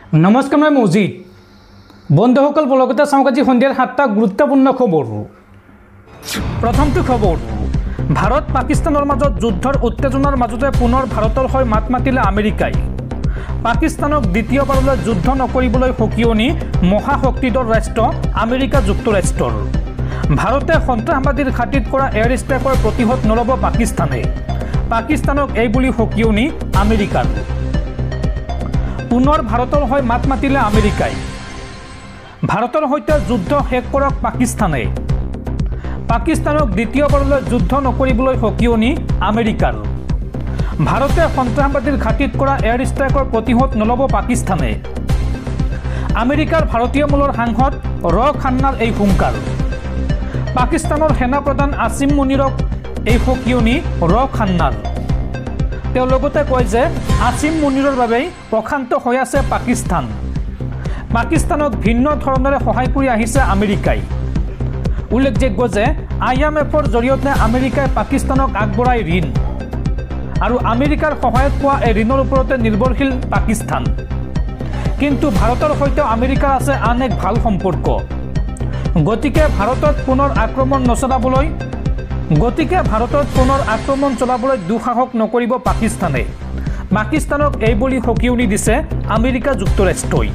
নমস্কাৰ মই মজিদ বন্ধুসকল বলগতে চাওক আজি সন্ধিয়াৰ 7টা গুৰুত্বপূৰ্ণ খবৰ। প্ৰথমটো খবৰ, ভাৰত পাকিস্তানৰ মাজত যুদ্ধৰ উত্তেজনাৰ মাজতে পুনৰ ভাৰতৰ হৈ মাত মাতিলে আমেৰিকাই। পাকিস্তানক দ্বিতীয়বাৰলৈ যুদ্ধ নকৰিবলৈ সকিয়নি মহাশক্তিধৰ ৰাষ্ট্ৰ আমেৰিকা যুক্তৰাষ্ট্ৰৰ। ভাৰতে সন্ত্ৰাসবাদীৰ ঘাটিত কৰা এয়াৰ ষ্ট্ৰাইকৰ প্ৰতিহত নল'ব পাকিস্তানে। পাকিস্তানক এই বুলি সকিয়নি আমেৰিকাৰ। পুনৰ ভাৰতৰ হৈ মাত মাতিলে আমেৰিকাই। ভাৰতৰ সৈতে যুদ্ধ শেষ কৰক পাকিস্তানে। পাকিস্তানক দ্বিতীয়বাৰলৈ যুদ্ধ নকৰিবলৈ সকিয়নি আমেৰিকাৰ। ভাৰতে সন্ত্ৰাসবাদীৰ ঘাটিত কৰা এয়াৰ ষ্ট্ৰাইকৰ প্ৰতিহত নল'ব পাকিস্তানে। আমেৰিকাৰ ভাৰতীয় মূলৰ সাংসদ খান্নাৰ এই হুংকাৰ। পাকিস্তানৰ সেনাপ্ৰধান আসিম মুনিৰক এই সকিয়নি খান্নাৰ। তেওঁ লগতে কয় যে আসিম মুনিৰৰ বাবেই প্ৰশান্ত হৈ আছে পাকিস্তান। পাকিস্তানক ভিন্ন ধৰণেৰে সহায় কৰি আহিছে আমেৰিকাই। উল্লেখযোগ্য যে IMFৰ জৰিয়তে আমেৰিকাই পাকিস্তানক আগবঢ়াই ঋণ আৰু আমেৰিকাৰ সহায়ত পোৱা এই ঋণৰ ওপৰতে নিৰ্ভৰশীল পাকিস্তান। কিন্তু ভাৰতৰ সৈতে আমেৰিকাৰ আছে আন এক ভাল সম্পৰ্ক। গতিকে ভাৰতত পুনৰ আক্ৰমণ চলাবলৈ দুঃসাহস নকৰিব পাকিস্তানে। পাকিস্তানক এই বুলি সকিয়নি দিছে আমেৰিকা যুক্তৰাষ্ট্ৰই।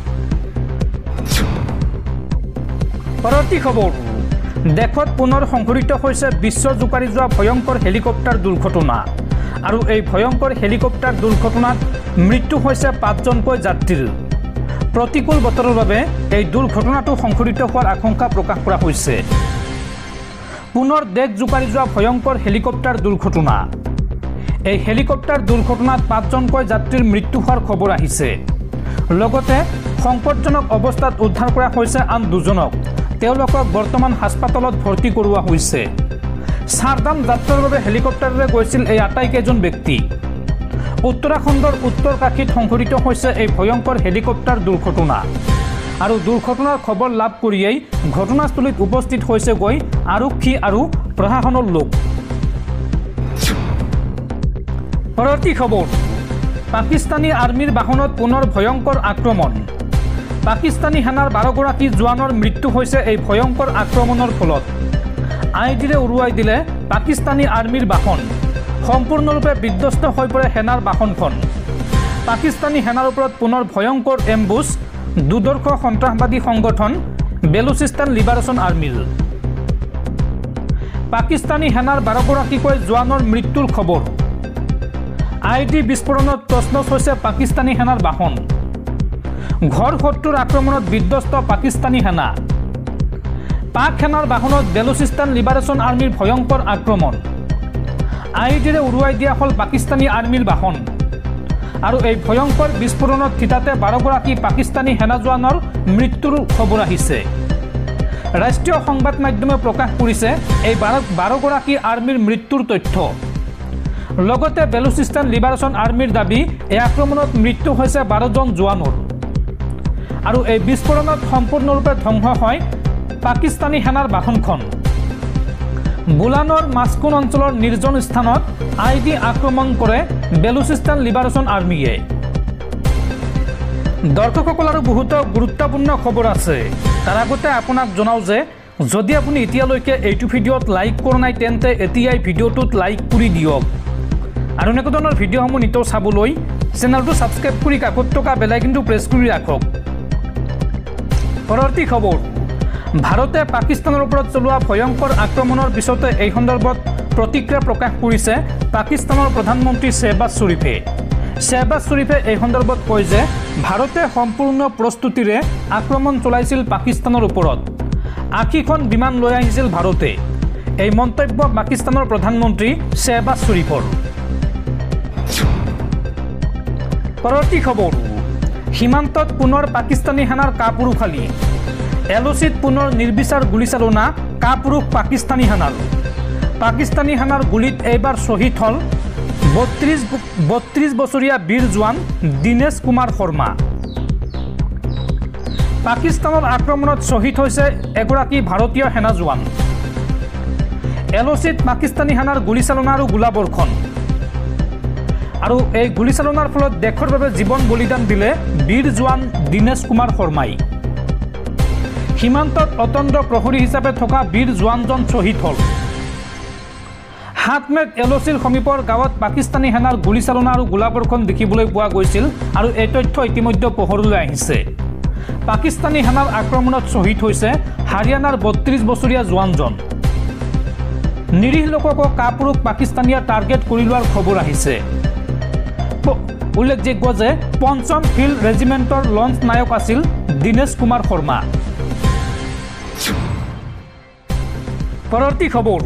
পৰৱৰ্তী খবৰ, দেশত পুনৰ সংঘটিত হৈছে বিশ্ব জোকাৰি যোৱা ভয়ংকৰ হেলিকপ্টাৰ দুৰ্ঘটনা। আৰু এই ভয়ংকৰ হেলিকপ্টাৰ দুৰ্ঘটনাত মৃত্যু হৈছে 5জনকৈ যাত্ৰীৰ। প্ৰতিকূল বতৰৰ বাবে এই দুৰ্ঘটনাটো সংঘটিত হোৱাৰ আশংকা প্ৰকাশ কৰা হৈছে। পুনৰ দেশ জোকাৰি যোৱা ভয়ংকৰ হেলিকপ্টাৰ দুৰ্ঘটনা। এই হেলিকপ্টাৰ দুৰ্ঘটনাত 5জনকৈ যাত্ৰীৰ মৃত্যু হোৱাৰ খবৰ আহিছে। লগতে সংকটজনক অৱস্থাত উদ্ধাৰ কৰা হৈছে আন 2জনক। তেওঁলোকক বৰ্তমান হাস্পতালত ভৰ্তি কৰোৱা হৈছে। চাৰধাম যাত্ৰাৰ বাবে হেলিকপ্টাৰেৰে গৈছিল এই আটাইকেইজন ব্যক্তি। উত্তৰাখণ্ডৰ উত্তৰ কাশীত সংঘটিত হৈছে এই ভয়ংকৰ হেলিকপ্টাৰ দুৰ্ঘটনা। আৰু দুৰ্ঘটনাৰ খবৰ লাভ কৰিয়েই ঘটনাস্থলীত উপস্থিত হৈছে গৈ আৰক্ষী আৰু প্ৰশাসনৰ লোক। পৰৱৰ্তী খবৰ, পাকিস্তানী আৰ্মীৰ বাহনত পুনৰ ভয়ংকৰ আক্ৰমণ। পাকিস্তানী সেনাৰ 12গৰাকী জোৱানৰ মৃত্যু হৈছে এই ভয়ংকৰ আক্ৰমণৰ ফলত। আইডিৰে উৰুৱাই দিলে পাকিস্তানী আৰ্মীৰ বাহন। সম্পূৰ্ণৰূপে বিধ্বস্ত হৈ পৰে সেনাৰ বাহনখন। পাকিস্তানী সেনাৰ ওপৰত পুনৰ ভয়ংকৰ এম্বুছ দুৰ্ধৰ্ষ সন্ত্ৰাসবাদী সংগঠন বেলুচিস্তান লিবাৰেশ্যন আৰ্মীৰ। পাকিস্তানী সেনাৰ 12গৰাকীকৈ জোৱানৰ মৃত্যুৰ খবৰ। আইডি বিস্ফোৰণত তছনছ হৈছে পাকিস্তানী সেনাৰ বাহন। ঘৰ শত্ৰুৰ আক্ৰমণত বিধ্বস্ত পাকিস্তানী সেনা। পাক সেনাৰ বাহনত বেলুচিস্তান লিবাৰেশ্যন আৰ্মীৰ ভয়ংকৰ আক্ৰমণ। আইডিৰে উৰুৱাই দিয়া হ'ল পাকিস্তানী আৰ্মীৰ বাহন। আৰু এই ভয়ংকৰ বিস্ফোৰণত থিতাতে 12গৰাকী পাকিস্তানী সেনা জোৱানৰ মৃত্যুৰ খবৰ আহিছে। ৰাষ্ট্ৰীয় সংবাদ মাধ্যমে প্ৰকাশ কৰিছে এই 12গৰাকী আৰ্মীৰ মৃত্যুৰ তথ্য। লগতে বেলুচিস্তান লিবাৰেশ্যন আৰ্মীৰ দাবী এই আক্ৰমণত মৃত্যু হৈছে 12জন জোৱানৰ। আৰু এই বিস্ফোৰণত সম্পূৰ্ণৰূপে ধ্বংস হয় পাকিস্তানী সেনাৰ বাহনখন। বুলানৰ মাস্কুন অঞ্চলৰ নিৰ্জন স্থানত আইডি আক্ৰমণ কৰে বেলুচিস্তান লিবাৰেশ্যন আৰ্মীয়ে। দৰ্শকসকল আৰু বহুতো গুৰুত্বপূৰ্ণ খবৰ আছে। তাৰ আগতে আপোনাক জনাওঁ যে যদি আপুনি এতিয়ালৈকে এইটো ভিডিঅ'ত লাইক কৰা নাই তেন্তে এতিয়াই ভিডিঅ'টোত লাইক কৰি দিয়ক। আৰু এনেকুৱা ধৰণৰ ভিডিঅ'সমূহ নিতৌ চাবলৈ চেনেলটো ছাবস্ক্ৰাইব কৰি কাষত থকা বেল আইকনটো প্ৰেছ কৰি ৰাখক। পৰৱৰ্তী খবৰ, ভাৰতে পাকিস্তানৰ ওপৰত চলোৱা ভয়ংকৰ আক্ৰমণৰ পিছতে এই সন্দৰ্ভত প্ৰতিক্ৰিয়া প্ৰকাশ কৰিছে পাকিস্তানৰ প্ৰধানমন্ত্ৰী শ্বেহবাজ শ্বৰীফে। শ্বেহবাজ শ্বৰীফে এই সন্দৰ্ভত কয় যে ভাৰতে সম্পূৰ্ণ প্ৰস্তুতিৰে আক্ৰমণ চলাইছিল পাকিস্তানৰ ওপৰত। 80খন বিমান লৈ আহিছিল ভাৰতে। এই মন্তব্য পাকিস্তানৰ প্ৰধানমন্ত্ৰী শ্বেহবাজ শ্বৰীফৰ। পৰৱৰ্তী খবৰ, সীমান্তত পুনৰ পাকিস্তানী সেনাৰ কাপুৰুষালি। LOCত পুনৰ নিৰ্বিচাৰ গুলীচালনা কাপুৰুষ পাকিস্তানী সেনাৰ। পাকিস্তানী সেনাৰ গুলীত এইবাৰ শ্বহীদ হ'ল 32 বছৰীয়া বীৰ জোৱান দীনেশ কুমাৰ শৰ্মা। পাকিস্তানৰ আক্ৰমণত শ্বহীদ হৈছে এগৰাকী ভাৰতীয় সেনা জোৱান। LOCত পাকিস্তানী সেনাৰ গুলীচালনা আৰু গোলাবৰ্ষণ। আৰু এই গুলীচালনাৰ ফলত দেশৰ বাবে জীৱন বলিদান দিলে বীৰ জোৱান দীনেশ কুমাৰ শৰ্মাই। সীমান্তত অতন্দ্ৰ প্ৰহৰী হিচাপে থকা বীৰ জোৱানজন শ্বহীদ হ'ল। 7 মেত এলচিৰ সমীপৰ গাঁৱত পাকিস্তানী সেনাৰ গুলীচালনা আৰু গোলাবৰ্ষণ দেখিবলৈ পোৱা গৈছিল আৰু এই তথ্য ইতিমধ্যে পোহৰলৈ আহিছে। পাকিস্তানী সেনাৰ আক্ৰমণত শ্বহীদ হৈছে হাৰিয়ানাৰ 32 বছৰীয়া জোৱানজন। নিৰীহ লোকক কাপুৰুষ পাকিস্তানীয়ে টাৰ্গেট কৰি লোৱাৰ খবৰ আহিছে। উল্লেখযোগ্য যে ৫ম ফিল্ড ৰেজিমেণ্টৰ লঞ্চ নায়ক আছিল দীনেশ কুমাৰ শৰ্মা। পৰৱৰ্তী খবৰ,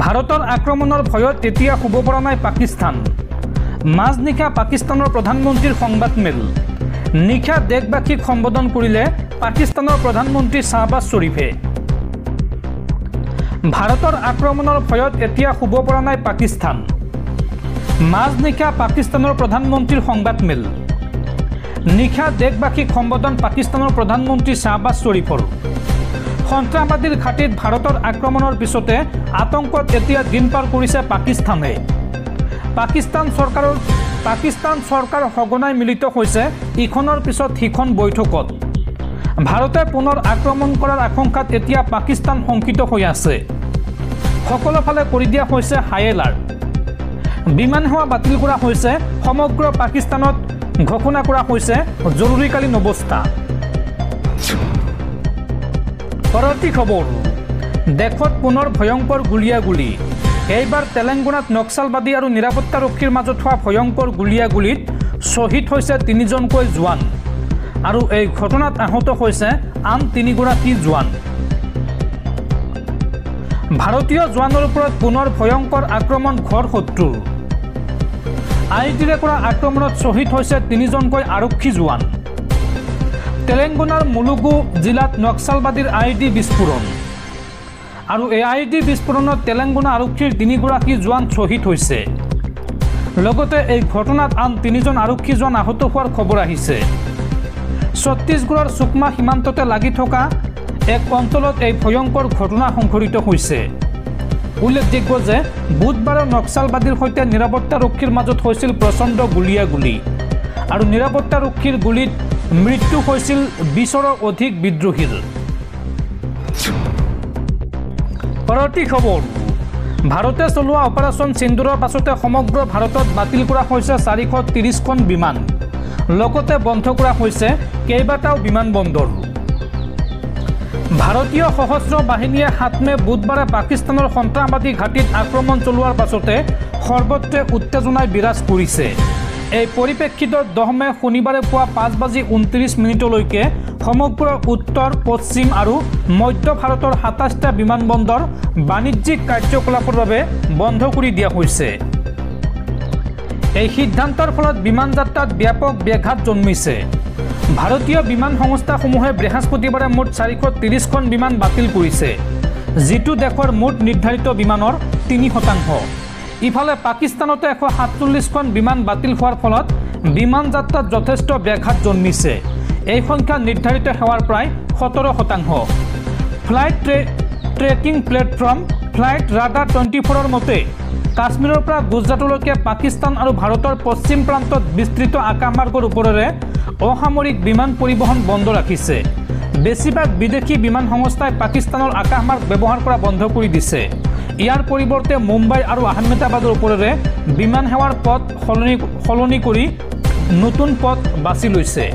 ভাৰতৰ আক্ৰমণৰ ভয়ত এতিয়া শুব পৰা নাই পাকিস্তান। মাজনিশা পাকিস্তানৰ প্ৰধানমন্ত্ৰীৰ সংবাদমেল। নিশা দেশবাসীক সম্বোধন কৰিলে পাকিস্তানৰ প্ৰধানমন্ত্ৰী শ্বাহবাজ শ্বৰীফে। ভাৰতৰ আক্ৰমণৰ ভয়ত এতিয়া শুব পৰা নাই পাকিস্তান। মাজনিশা পাকিস্তানৰ প্ৰধানমন্ত্ৰীৰ সংবাদমেল। নিশা দেশবাসীক সম্বোধন পাকিস্তানৰ প্ৰধানমন্ত্ৰী শ্বাহবাজ শ্বৰীফৰ। সন্ত্ৰাসবাদীৰ ঘাটিত ভাৰতৰ আক্ৰমণৰ পিছতে আতংকত এতিয়া দিন পাৰ কৰিছে পাকিস্তানে। পাকিস্তান চৰকাৰ সঘনাই মিলিত হৈছে ইখনৰ পিছত সিখন বৈঠকত। ভাৰতে পুনৰ আক্ৰমণ কৰাৰ আশংকাত এতিয়া পাকিস্তান শংকিত হৈ আছে। সকলো ফালে কৰি দিয়া হৈছে হাই এলাৰ্ট। বিমান সেৱা বাতিল কৰা হৈছে। সমগ্ৰ পাকিস্তানত ঘোষণা কৰা হৈছে জৰুৰীকালীন অৱস্থা। পৰৱৰ্তী খবৰ, দেশত পুনৰ ভয়ংকৰ গুলীয়াগুলী। এইবাৰ তেলেংগানাত নক্সালবাদী আৰু নিৰাপত্তাৰক্ষীৰ মাজত হোৱা ভয়ংকৰ গুলীয়াগুলীত শ্বহীদ হৈছে 3জনকৈ জোৱান আৰু এই ঘটনাত আহত হৈছে আন 3গৰাকী জোৱান। ভাৰতীয় জোৱানৰ ওপৰত পুনৰ ভয়ংকৰ আক্ৰমণ ঘৰ শত্ৰুৰ। আইডিৰে কৰা আক্ৰমণত শ্বহীদ হৈছে 3জনকৈ আৰক্ষী জোৱান। তেলেংগানাৰ মুলুগু জিলাত নক্সালবাদীৰ আইডি বিস্ফোৰণ আৰু এই আইডি বিস্ফোৰণত তেলেংগানা আৰক্ষীৰ 3গৰাকী জোৱান শ্বহীদ হৈছে। লগতে এই ঘটনাত আন 3জন আৰক্ষী জোৱান আহত হোৱাৰ খবৰ আহিছে। ছত্তীশগড়ৰ সুকমা সীমান্ততে লাগি থকা এক অঞ্চলত এই ভয়ংকৰ ঘটনা সংঘটিত হৈছে। উল্লেখযোগ্য যে বুধবাৰে নক্সালবাদীৰ সৈতে নিৰাপত্তাৰক্ষীৰ মাজত হৈছিল প্ৰচণ্ড গুলীয়াগুলী আৰু নিৰাপত্তাৰক্ষীৰ গুলীত মৃত্যু হৈছিল 20ৰো অধিক বিদ্ৰোহীৰ। পৰৱৰ্তী খবৰ, ভাৰতে চলোৱা অপাৰেশ্যন সিন্দুৰৰ পাছতে সমগ্ৰ ভাৰতত বাতিল কৰা হৈছে 430খন বিমান। লগতে বন্ধ কৰা হৈছে কেইবাটাও বিমানবন্দৰ। ভাৰতীয় সশস্ত্ৰ বাহিনীয়ে 7 মে বুধবাৰে পাকিস্তানৰ সন্ত্ৰাসবাদী ঘাটিত আক্ৰমণ চলোৱাৰ পাছতে সৰ্বত্ৰে উত্তেজনাই বিৰাজ কৰিছে। এই পৰিপ্ৰেক্ষিতত 10 মে শনিবাৰে পুৱা 5:29 সমগ্ৰ উত্তৰ, পশ্চিম আৰু মধ্য ভাৰতৰ 27টা বিমানবন্দৰ বাণিজ্যিক কাৰ্যকলাপৰ বাবে বন্ধ কৰি দিয়া হৈছে। এই সিদ্ধান্তৰ ফলত বিমান যাত্ৰাত ব্যাপক ব্যাঘাত জন্মিছে। ভাৰতীয় বিমান সংস্থাসমূহে বৃহস্পতিবাৰে মুঠ 430খন বিমান বাতিল কৰিছে, যিটো দেশৰ মুঠ নিৰ্ধাৰিত বিমানৰ 3%। ইফালে পাকিস্তানতে 147খন বিমান বাতিল হোৱাৰ ফলত বিমান যাত্ৰাত যথেষ্ট ব্যাঘাত জন্মিছে। এই সংখ্যা নিৰ্ধাৰিত সেৱাৰ প্ৰায় 17%। Flight tracking platform Flightradar 24ৰ মতে কাশ্মীৰৰ পৰা গুজৰাটলৈকে পাকিস্তান আৰু ভাৰতৰ পশ্চিম প্ৰান্তত বিস্তৃত আকাশমাৰ্গৰ ওপৰেৰে অসামৰিক বিমান পৰিবহণ বন্ধ ৰাখিছে। বেছিভাগ বিদেশী বিমান সংস্থাই পাকিস্তানৰ আকাশমাৰ্গ ব্যৱহাৰ কৰা বন্ধ কৰি দিছে। ইয়াৰ পৰিৱৰ্তে মুম্বাই আৰু আহমেদাবাদৰ ওপৰেৰে বিমান সেৱাৰ পথ সলনি কৰি নতুন পথ বাছি লৈছে।